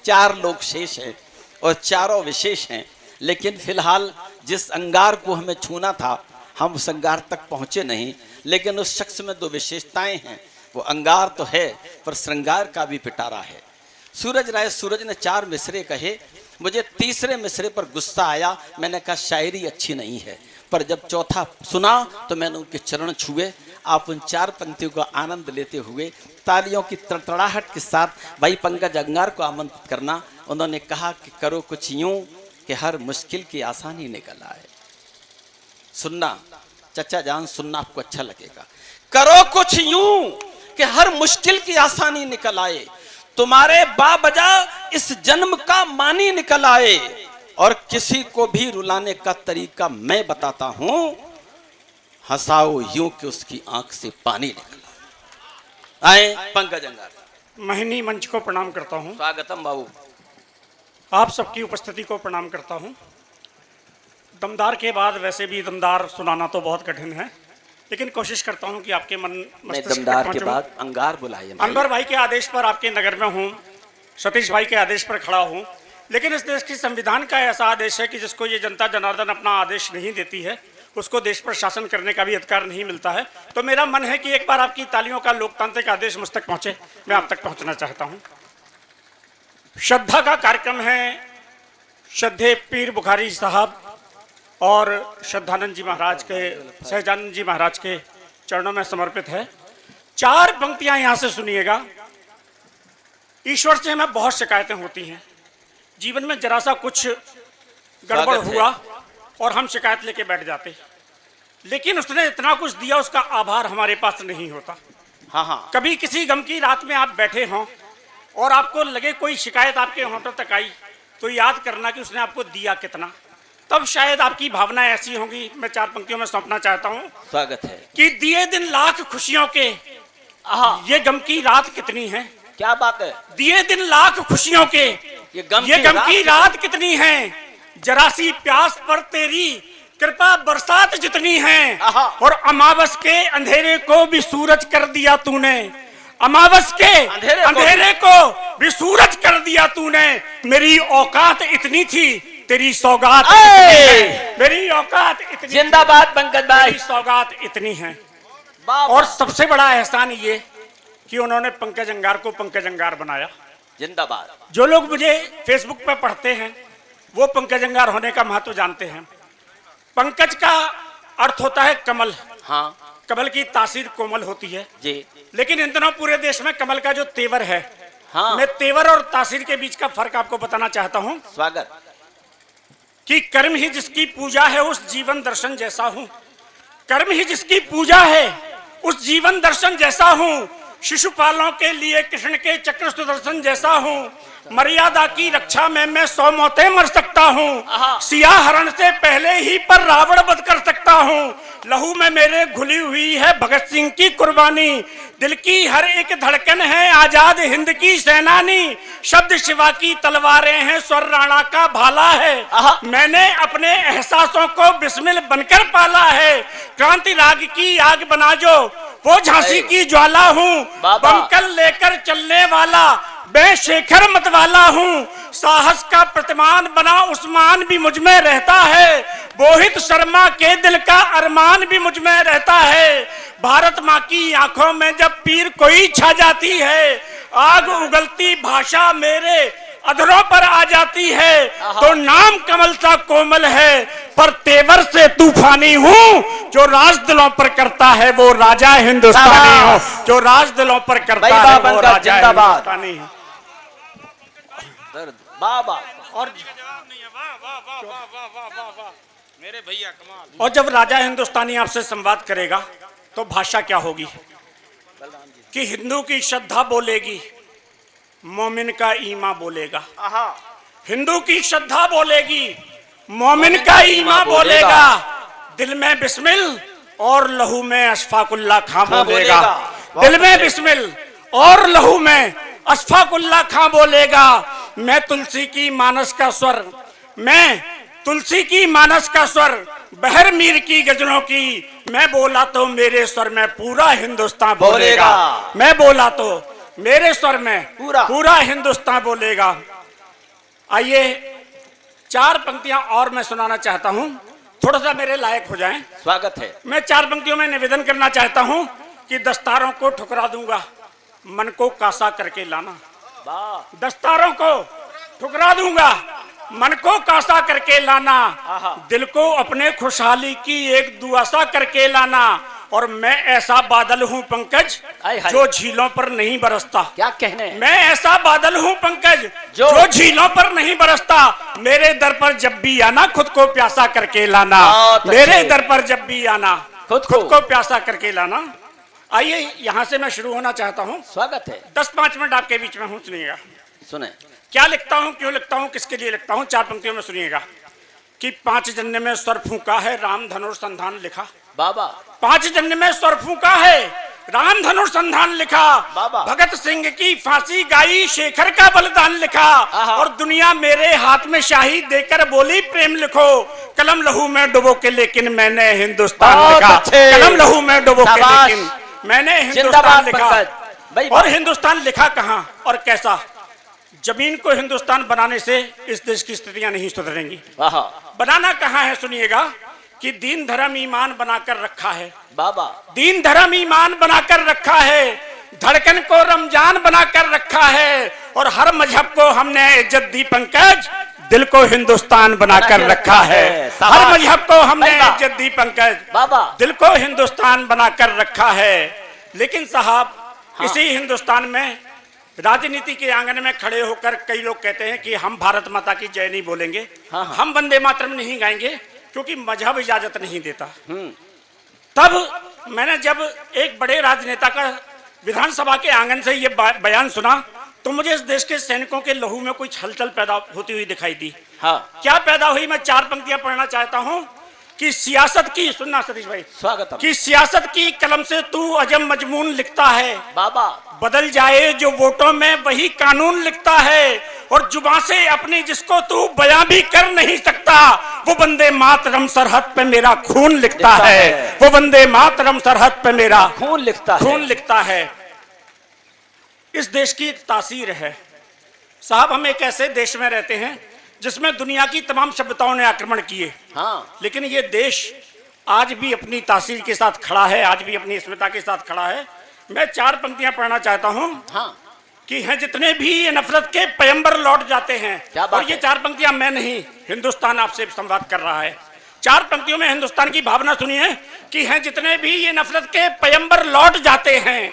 4 लोग शेष हैं और चारों विशेष हैं, लेकिन फिलहाल जिस अंगार को हमें छूना था हम उस अंगार तक पहुंचे नहीं। लेकिन उस शख्स में 2 विशेषताएं हैं। वो अंगार तो है पर श्रृंगार का भी पिटारा है। सूरज राय सूरज ने 4 मिसरे कहे, मुझे तीसरे मिसरे पर गुस्सा आया। मैंने कहा शायरी अच्छी नहीं है, पर जब चौथा सुना तो मैंने उनके चरण छुए। आप उन 4 पंक्तियों का आनंद लेते हुए तालियों की तड़तड़ाहट के साथ भाई पंकज अंगार को आमंत्रित करना। उन्होंने कहा कि करो कुछ यूं कि हर मुश्किल की आसानी निकल आए। सुनना चचा जान, सुनना आपको अच्छा लगेगा। करो कुछ यूं कि हर मुश्किल की आसानी निकल आए, तुम्हारे बाबजा इस जन्म का मानी निकल आए, और किसी को भी रुलाने का तरीका मैं बताता हूं, हंसाओ यूं कि उसकी आंख से पानी निकल आए। पंकज अंगार। महिनी मंच को प्रणाम करता हूं। स्वागतम बाबू। आप सबकी उपस्थिति को प्रणाम करता हूं। दमदार के बाद वैसे भी दमदार सुनाना तो बहुत कठिन है, लेकिन कोशिश करता हूं कि आपके मन मस्तिष्क दमदार के बाद अंगार बुलाइए। अनवर भाई के आदेश पर आपके नगर में हूं, सतीश भाई के आदेश पर खड़ा हूं, लेकिन इस देश की संविधान का ऐसा आदेश है कि जिसको ये जनता जनार्दन अपना आदेश नहीं देती है उसको देश पर शासन करने का भी अधिकार नहीं मिलता है। तो मेरा मन है कि एक बार आपकी तालियों का लोकतांत्रिक आदेश मुझ तक पहुंचे। मैं आप तक पहुंचना चाहता हूं। श्रद्धा का कार्यक्रम है। श्रद्धेय पीर बुखारी साहब और श्रद्धानंद जी महाराज के, सहजानंद जी महाराज के चरणों में समर्पित है। 4 पंक्तियां यहां से सुनिएगा। ईश्वर से हमें बहुत शिकायतें होती हैं। जीवन में जरा सा कुछ गड़बड़ हुआ और हम शिकायत लेके बैठ जाते, लेकिन उसने इतना कुछ दिया उसका आभार हमारे पास नहीं होता। हाँ। कभी किसी गम की रात में आप बैठे हों और आपको लगे कोई शिकायत आपके होंठों तक आई, तो याद करना कि उसने आपको दिया कितना, तब शायद आपकी भावना ऐसी होंगी। मैं 4 पंक्तियों में सौंपना चाहता हूं। स्वागत है। कि दिए दिन लाख खुशियों के, ये गम की रात कितनी है। क्या बात है। दिए दिन लाख खुशियों के, ये गम की रात कितनी है। जरा सी प्यास पर तेरी कृपा बरसात जितनी है, और अमावस के अंधेरे को भी सूरज कर दिया तूने। अमावस के अंधेरे को भी सूरज कर दिया तूने। मेरी औकात इतनी थी, तेरी सौगात मेरी औकात इतनी। जिंदाबाद पंकज भाई। सौगात इतनी है। और सबसे बड़ा एहसान ये कि उन्होंने पंकज अंगार को पंकज अंगार बनाया। जिंदाबाद। जो लोग मुझे फेसबुक पर पढ़ते हैं वो पंकज अंगार होने का महत्व जानते हैं। पंकज का अर्थ होता है कमल। हाँ। कमल की तासीर कोमल होती है जी। लेकिन इन दिनों पूरे देश में कमल का जो तेवर है, हाँ। मैं तेवर और तासीर के बीच का फर्क आपको बताना चाहता हूं। स्वागत। कि कर्म ही जिसकी पूजा है उस जीवन दर्शन जैसा हूं। कर्म ही जिसकी पूजा है उस जीवन दर्शन जैसा हूं। शिशुपालों के लिए कृष्ण के चक्र सुदर्शन जैसा हूं। मर्यादा की रक्षा में मैं 100 मौतें मर सकता हूं। सिया हरण से पहले ही पर रावण वध कर सकता हूं। लहू में मेरे घुली हुई है भगत सिंह की कुर्बानी। दिल की हर एक धड़कन है आजाद हिंद की सेनानी। शब्द शिवा की तलवारें हैं, स्वर राणा का भाला है। मैंने अपने एहसासों को बिस्मिल बनकर पाला है। क्रांति राग की आग बना जो वो झांसी की ज्वाला हूँ। बमकल लेकर चलने वाला मैं शेखर मतवाला हूँ। साहस का प्रतिमान बना उस्मान भी मुझ में रहता है। मोहित शर्मा के दिल का अरमान भी मुझ में रहता है। भारत माँ की आंखों में जब पीर कोई छा जाती है, आग उगलती भाषा मेरे अधरों पर आ जाती है। तो नाम कमल सा कोमल है, पर तेवर से तूफानी हूँ। जो राज दिलों पर करता है वो राजा हिंदुस्तानी हो। जो राज दिलों पर करता है वो राजा हिंदुस्तानी है। बाबा। और मेरे भैया कमाल। और जब राजा हिंदुस्तानी आपसे संवाद करेगा तो भाषा क्या होगी। कि हिंदू की श्रद्धा बोलेगी, मोमिन का ईमा बोलेगा। हिंदू की श्रद्धा बोलेगी, मोमिन का ईमा बोलेगा। दिल में बिस्मिल और लहू में अशफाकुल्ला खां बोलेगा। दिल में बिस्मिल और लहू में अशफाकुल्ला खां बोलेगा। मैं तुलसी की मानस का स्वर, मैं तुलसी की मानस का स्वर, बहर मीर की गजलों की। मैं बोला तो मेरे स्वर में पूरा हिंदुस्तान बोलेगा। मैं बोला तो मेरे स्वर में पूरा हिंदुस्तान बोलेगा। आइए 4 पंक्तियां और मैं सुनाना चाहता हूं, थोड़ा सा मेरे लायक हो जाएं। स्वागत है। मैं 4 पंक्तियों में निवेदन करना चाहता हूं कि दस्तारों को ठुकरा दूंगा, मन को कासा करके लाना। वाह, दस्तारों को ठुकरा दूंगा, मन को कासा करके लाना, दिल को अपने खुशहाली की एक दुआसा करके लाना। और मैं ऐसा बादल हूं पंकज जो झीलों पर नहीं बरसता। क्या कहने, मैं ऐसा बादल हूं पंकज जो झीलों पर नहीं बरसता। मेरे दर पर जब भी आना खुद को प्यासा करके लाना। मेरे दर पर जब भी आना खुद को प्यासा करके लाना। आइए यहां से मैं शुरू होना चाहता हूं। स्वागत है। 10-5 मिनट आपके बीच में हूं, सुनिएगा। सुने क्या लिखता हूं, क्यों लिखता हूं, किसके लिए लिखता हूं। 4 पंक्तियों में सुनिएगा कि 5 जन्य में स्वर फूंका है, राम धनुर्संधान लिखा। बाबा, 5 जन्य में स्वर फूंका है, राम धनुर्संधान लिखा। बाबा, भगत सिंह की फांसी गाई, शेखर का बलिदान लिखा। और दुनिया मेरे हाथ में शाही देकर बोली प्रेम लिखो। कलम लहू में डुबो के लेकिन मैंने हिंदुस्तान लिखा। कलम लहू में डुबो के लेकिन मैंने हिंदुस्तान लिखा। और हिंदुस्तान लिखा कहां और कैसा। जमीन को हिंदुस्तान बनाने से इस देश की स्थितियां नहीं सुधरेंगी। बनाना कहां है, सुनिएगा कि दीन धर्म ईमान बनाकर रखा है। बाबा, दीन धर्म ईमान बनाकर रखा है, धड़कन को रमजान बनाकर रखा है। और हर मजहब को हमने इज्जत दी पंकज, दिल को हिंदुस्तान बनाकर रखा है। हर मजहब को हमने इज्जत दी पंकज, बाबा, दिल को हिंदुस्तान बनाकर रखा है। लेकिन साहब, इसी हिंदुस्तान में राजनीति के आंगन में खड़े होकर कई लोग कहते हैं कि हम भारत माता की जय नहीं बोलेंगे, हम वंदे मातरम नहीं गाएंगे क्योंकि मजहब इजाजत नहीं देता। तब मैंने जब एक बड़े राजनेता का विधानसभा के आंगन से ये बयान सुना तो मुझे इस देश के सैनिकों के लहू में कुछ हलचल पैदा होती हुई दिखाई दी। क्या पैदा हुई, मैं 4 पंक्तियां पढ़ना चाहता हूं कि सियासत की, सुनना सतीश भाई, स्वागत, कि सियासत की कलम से तू अजम मजमून लिखता है। बाबा, बदल जाए जो वोटों में वही कानून लिखता है। और जुबां से अपनी जिसको तू बयां भी कर नहीं सकता, वो वंदे मातरम सरहद पे मेरा खून लिखता है। वो वंदे मातरम सरहद पे मेरा खून लिखता है। इस देश की एक तासीर है साहब। हम एक ऐसे देश में रहते हैं जिसमें दुनिया की तमाम सभ्यताओं ने आक्रमण किए, लेकिन ये देश आज भी अपनी तासीर के साथ खड़ा है, आज भी अपनी अस्मिता के साथ खड़ा है। मैं 4 पंक्तियां पढ़ना चाहता हूं कि हैं जितने भी ये नफरत के पैगंबर लौट जाते हैं। और ये 4 पंक्तियां मैं नहीं, हिंदुस्तान आपसे संवाद कर रहा है। 4 पंक्तियों में हिंदुस्तान की भावना सुनिए कि हैं जितने भी ये नफरत के पैगंबर लौट जाते हैं।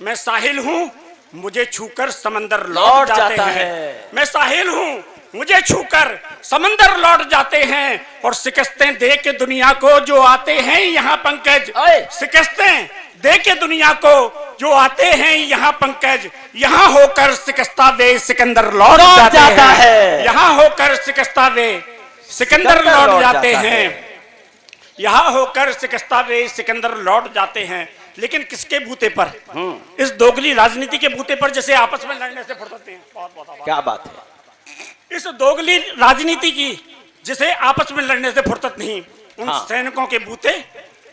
मैं साहिल हूं, मुझे छूकर समंदर लौट जाते हैं। मैं साहिल हूं, मुझे छूकर समंदर लौट जाते हैं। और शिकस्तें दे के दुनिया को जो आते हैं यहाँ पंकज, शिकस्तें दे के दुनिया को जो आते हैं यहाँ पंकज, यहाँ होकर शिकस्ता वे सिकंदर लौट जाता है। यहाँ होकर शिकस्ता वे सिकंदर लौट जाते हैं। यहाँ होकर शिकस्ता वे सिकंदर लौट जाते हैं। लेकिन किसके बूते पर, इस दोगली राजनीति के बूते पर, जैसे आपस में लड़ने से फुर्सत नहीं। क्या बात है, इस दोगली राजनीति की जिसे आपस में लड़ने से फुर्सत नहीं, उन सैनिकों के बूते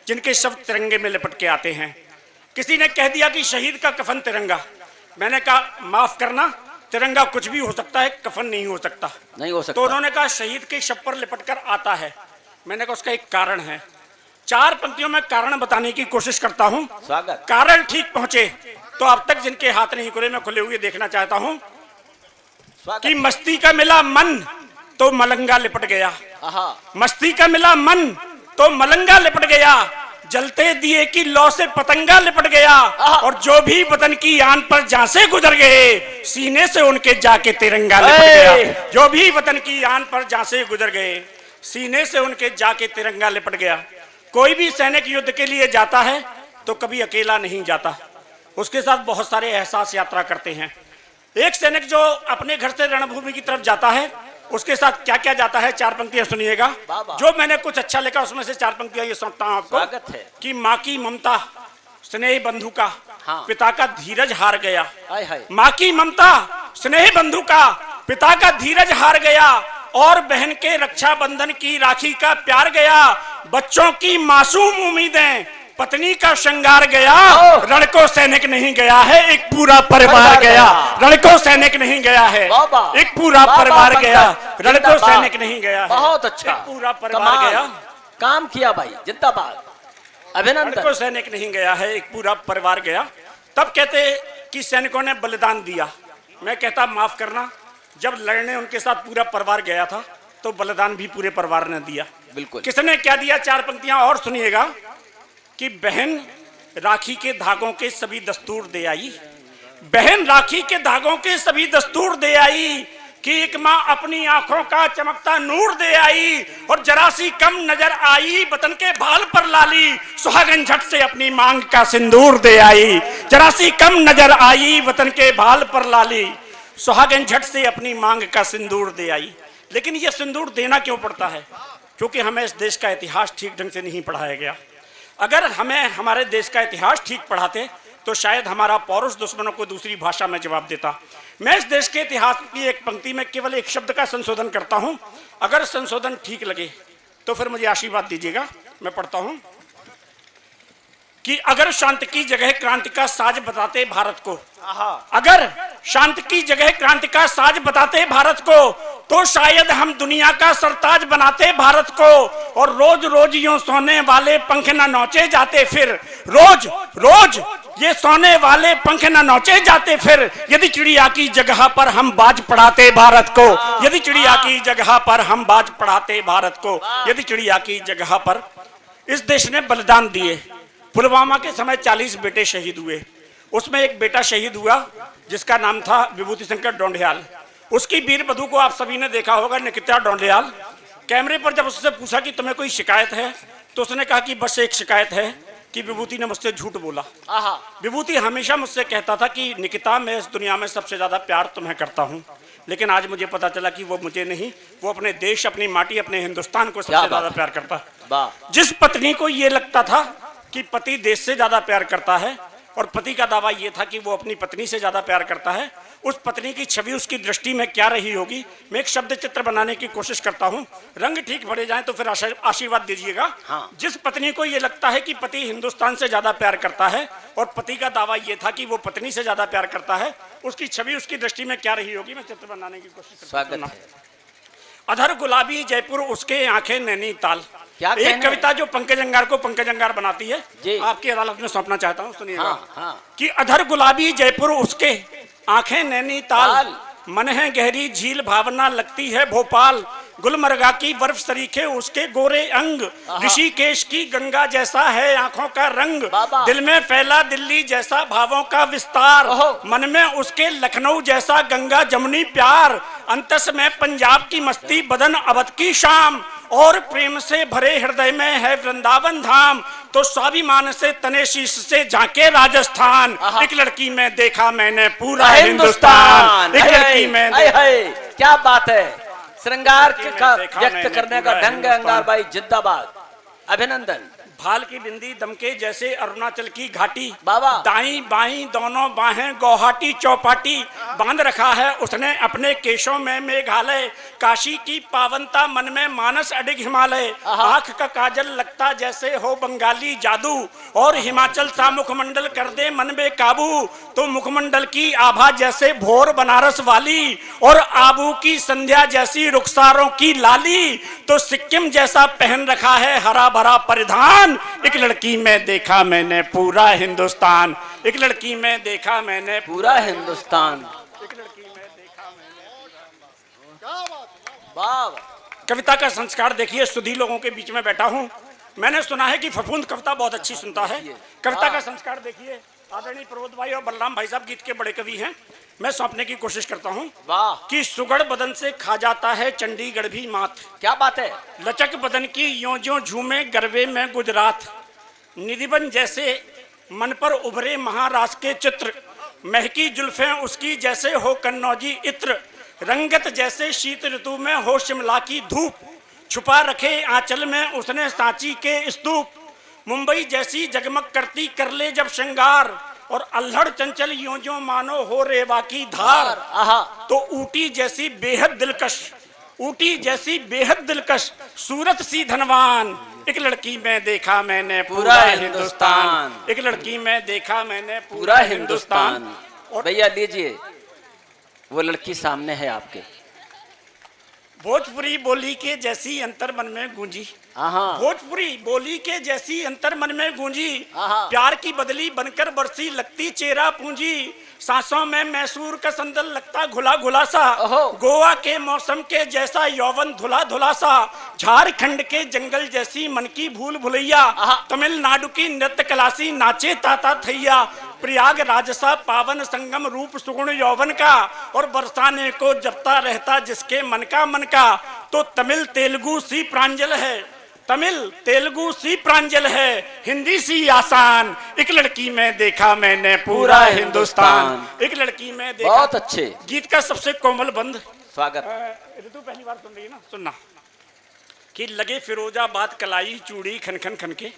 जिनके शव तिरंगे में लिपट के आते हैं। किसी ने कह दिया कि शहीद का कफन तिरंगा। मैंने कहा माफ करना, तिरंगा कुछ भी हो सकता है, कफन नहीं हो सकता। तो उन्होंने कहा शहीद के शव पर लिपट कर आता है। मैंने कहा उसका एक कारण है। 4 पंक्तियों में कारण बताने की कोशिश करता हूं। कारण ठीक पहुंचे तो अब तक जिनके हाथ नहीं खुले मैं खुले हुए देखना चाहता हूं कि मस्ती का मिला मन तो मलंगा लिपट गया। मस्ती का मिला मन तो मलंगा लिपट गया। जलते दिए की लौ से पतंगा लिपट गया। और जो भी वतन की आन पर जहां से गुजर गए, सीने से उनके जाके तिरंगा लिपट गया। जो भी वतन की आन पर जहां से गुजर गए, सीने से उनके जाके तिरंगा लिपट गया। कोई भी सैनिक युद्ध के लिए जाता है तो कभी अकेला नहीं जाता, उसके साथ बहुत सारे एहसास यात्रा करते हैं। एक सैनिक जो अपने घर से रणभूमि की तरफ जाता है उसके साथ क्या क्या जाता है, 4 पंक्तियां सुनिएगा। जो मैंने कुछ अच्छा लिखा उसमें से 4 पंक्तियां ये सुनाता हूं आपको कि माँ की ममता स्नेह बंधु का, पिता का धीरज हार गया। माँ की ममता स्नेह बंधु का, पिता का धीरज हार गया। और बहन के रक्षाबंधन की राखी का प्यार गया। बच्चों की मासूम उम्मीदें पत्नी का श्रृंगार गया, ओ। रणको सैनिक नहीं गया है, एक पूरा परिवार परिवार गया। गया। रणको सैनिक नहीं गया है, बाबा। एक पूरा बाबा परिवार पंकज, गया। रणको जिंदाबाद। सैनिक नहीं गया है, बहुत अच्छा, एक पूरा परिवार कमाल। गया। काम किया भाई, जिंदाबाद, अभिनंदन। रणको सैनिक नहीं गया है, एक पूरा परिवार गया। तब कहते कि सैनिकों ने बलिदान दिया। मैं कहता माफ करना, जब लड़ने उनके साथ पूरा परिवार गया था तो बलिदान भी पूरे परिवार ने दिया। बिल्कुल। किसने क्या दिया? 4 पंक्तियां और सुनिएगा कि बहन राखी के धागों के सभी दस्तूर दे आई, बहन राखी के धागों के सभी दस्तूर दे आई, कि एक माँ अपनी आंखों का चमकता नूर दे आई, और जरा सी कम नजर आई वतन के भाल पर लाली, सुहागन झट से अपनी मांग का सिंदूर दे आई। जरा सी कम नजर आई वतन के भाल पर लाली, सुहागन झट से अपनी मांग का सिंदूर दे आई। लेकिन यह सिंदूर देना क्यों पड़ता है? क्योंकि हमें इस देश का इतिहास ठीक ढंग से नहीं पढ़ाया गया। अगर हमें हमारे देश का इतिहास ठीक पढ़ाते तो शायद हमारा पौरुष दुश्मनों को दूसरी भाषा में जवाब देता। मैं इस देश के इतिहास की एक पंक्ति में केवल एक शब्द का संशोधन करता हूं। अगर संशोधन ठीक लगे तो फिर मुझे आशीर्वाद दीजिएगा। मैं पढ़ता हूं कि अगर शांति की जगह क्रांति का साज बताते भारत को, अगर शांति की जगह क्रांति का साज बताते भारत को, तो शायद हम दुनिया का सरताज बनाते भारत को, और रोज रोज यूं सोने वाले पंख न नोचे जाते फिर, रोज रोज ये सोने वाले पंख न नोचे जाते फिर, यदि चिड़िया की जगह पर हम बाज पढ़ाते भारत को, यदि चिड़िया की जगह पर हम बाज पढ़ाते भारत को, यदि चिड़िया की जगह पर। इस देश ने बलिदान दिए। पुलवामा के समय 40 बेटे शहीद हुए। उसमें एक बेटा शहीद हुआ जिसका नाम था विभूति शंकर डोंडियाल। उसकी वीर बधू को आप सभी ने देखा होगा, निकिता डोंडियाल। कैमरे पर जब उससे पूछा कि तुम्हें कोई शिकायत है, तो उसने कहा कि बस एक शिकायत है कि विभूति ने मुझसे झूठ बोला। विभूति हमेशा मुझसे कहता था कि निकिता, मैं इस दुनिया में सबसे ज्यादा प्यार तुम्हें करता हूँ, लेकिन आज मुझे पता चला कि वो मुझे नहीं, वो अपने देश, अपनी माटी, अपने हिंदुस्तान को सबसे ज्यादा प्यार करता है। जिस पत्नी को ये लगता था कि पति देश से ज्यादा प्यार करता है, और पति का दावा यह था कि वो अपनी पत्नी से ज्यादा प्यार करता है, उस पत्नी की छवि उसकी दृष्टि में क्या रही होगी। मैं एक शब्द चित्र बनाने की कोशिश करता हूं, रंग ठीक भरे जाएं तो फिर आशीर्वाद दीजिएगा। हाँ। जिस पत्नी को यह लगता है कि पति हिंदुस्तान से ज्यादा प्यार करता है, और पति का दावा यह था कि वो पत्नी से ज्यादा प्यार करता है, उसकी छवि उसकी दृष्टि में क्या रही होगी। मैं चित्र बनाने की कोशिश करता हूं। अधर गुलाबी जयपुर, उसके आंखें नैनीताल। एक कविता जो पंकज अंगार को पंकज अंगार बनाती है, आपकी अदालत में सौंपना चाहता हूँ, सुनिएगा। कि अधर गुलाबी जयपुर, उसके आंखें नैनीताल, मन है गहरी झील, भावना लगती है भोपाल, गुलमर्गा की बर्फ सरीखे उसके गोरे अंग, ऋषिकेश की गंगा जैसा है आंखों का रंग, दिल में फैला दिल्ली जैसा भावों का विस्तार, मन में उसके लखनऊ जैसा गंगा जमुनी प्यार, अंतस में पंजाब की मस्ती, बदन अवध की शाम, और प्रेम से भरे हृदय में है वृंदावन धाम, तो स्वाभिमान से तने शीश से झांके राजस्थान। एक लड़की में देखा मैंने पूरा हिंदुस्तान, एक लड़की में। क्या बात है, श्रृंगार का व्यक्त करने का ढंग है अंगार भाई, जिंदाबाद, अभिनंदन। भाल की बिंदी दमके जैसे अरुणाचल की घाटी, बाबा दाई बाई दोनों बाहें गौहाटी चौपाटी, बांध रखा है उसने अपने केशों में मेघालय, काशी की पावनता मन में मानस अडिग हिमालय, आंख का काजल लगता जैसे हो बंगाली जादू, और हिमाचल सा मुखमंडल कर दे मन में काबू, तो मुखमंडल की आभा जैसे भोर बनारस वाली, और आबू की संध्या जैसी रुखसारों की लाली, तो सिक्किम जैसा पहन रखा है हरा भरा परिधान। एक लड़की में देखा मैंने पूरा हिंदुस्तान, एक लड़की में देखा मैंने पूरा हिंदुस्तान। एक लड़की में देखा वाह। कविता का संस्कार देखिए, सुधी लोगों के बीच में बैठा हूं। मैंने सुना है कि फफूंद कविता बहुत अच्छी सुनता है। कविता का संस्कार देखिए। आदरणीय प्रबोध भाई और बलराम भाई साहब गीत के बड़े कवि हैं। मैं सौंपने की कोशिश करता हूं। वाह। कि सुगड़ बदन से खा जाता है चंडीगढ़ भी मात, क्या बात है। लचक बदन की यों जो झूमे गरबे में गुजरात, निधिबन जैसे मन पर उभरे महाराष्ट्र के चित्र, महकी जुल्फें उसकी जैसे हो कन्नौजी इत्र, रंगत जैसे शीत ऋतु में हो शिमला की धूप, छुपा रखे आंचल में उसने सांची के स्तूप, मुंबई जैसी जगमग करती कर ले जब श्रृंगार, और अल्हड़ चंचल यूं जो मानो हो रेवा की धार, तो ऊटी जैसी बेहद दिलकश, ऊटी जैसी बेहद दिलकश सूरत सी धनवान, एक लड़की में देखा मैंने पूरा पूरा हिंदुस्तान। हिंदुस्तान। एक लड़की में देखा मैंने पूरा हिंदुस्तान। और भैया लीजिए, वो लड़की सामने है आपके। भोजपुरी बोली के जैसी अंतर मन में गूंजी, हाँ, भोजपुरी बोली के जैसी अंतर मन में गूंजी, हाँ। प्यार की बदली बनकर बरसी लगती चेहरा पूंजी, सांसों में मैसूर का संदल लगता घुला घुला सा, ओहो। गोवा के मौसम के जैसा यौवन धुला धुला सा, झारखंड के जंगल जैसी मन की भूल भुलैया, तमिलनाडु की नृत्य कलासी नाचे ताता थैया, प्रयाग राजसा पावन संगम रूप सुगुण यौवन का, और बरसाने को जपता रहता जिसके मन का, तो तमिल तेलुगु सी प्रांजल है, तमिल तेलुगु सी प्रांजल है, हिंदी सी आसान। एक लड़की में देखा मैंने पूरा हिंदुस्तान। एक लड़की में देखा। बहुत अच्छे गीत का सबसे कोमल बंद। स्वागत। ऋतु पहली बार सुन रही है ना, सुनना कि लगे फिरोजाबाद कलाई चूड़ी खन खन खन के,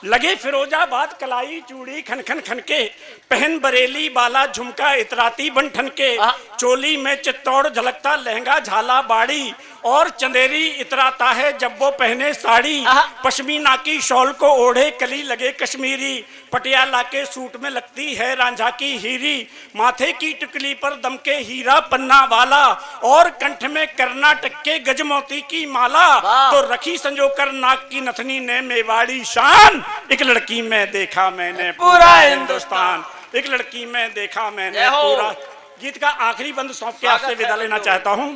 लगे फिरोजाबाद कलाई चूड़ी खन खन खन के, पहन बरेली बाला झुमका इतराती बन ठन के, चोली में चित्तौड़ झलकता लहंगा झाला बाड़ी, और चंदेरी इतराता है जब वो पहने साड़ी, पश्मीना की शॉल को ओढ़े कली लगे कश्मीरी, पटियाला के सूट में लगती है रांझा की हीरी, माथे की टिकली पर दमके हीरा पन्ना वाला, और कंठ में कर्नाटक के गजमोती की माला, तो रखी संजोकर नाक की नथनी ने मेवाड़ी शान। एक लड़की में देखा मैंने पूरा हिंदुस्तान। एक लड़की में देखा मैंने पूरा। गीत का आखिरी बंद सौंप के आपसे विदा लेना चाहता हूं,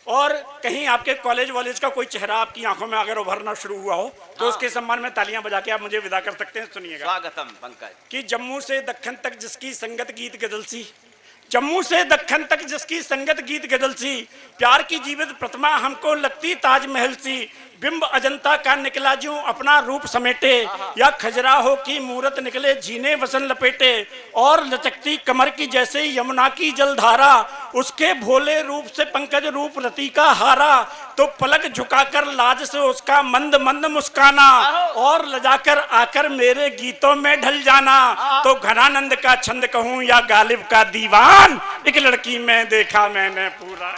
और कहीं आपके कॉलेज वॉलेज का कोई चेहरा आपकी आंखों में अगर उभरना शुरू हुआ हो तो उसके सम्मान में तालियां बजा के आप मुझे विदा कर सकते हैं। सुनिएगा। स्वागतम पंकज। कि जम्मू से दक्खन तक जिसकी संगत गीत गजल सी, जम्मू से दक्खन तक जिसकी संगत गीत गजल सी, प्यार की जीवित प्रतिमा हमको लगती ताजमहल सी, बिंब अजंता का निकला ज्यों अपना रूप समेटे, या खजुराहो की मूरत निकले जीने वसन लपेटे, और लचकती कमर की जैसे यमुना की जलधारा, उसके भोले रूप से पंकज रूप रति का हारा, तो पलक झुकाकर लाज से उसका मंद मंद मुस्काना, और लजाकर आकर मेरे गीतों में ढल जाना, तो घनानंद का छंद कहूं या गालिब का दीवान। एक लड़की में देखा मैंने पूरा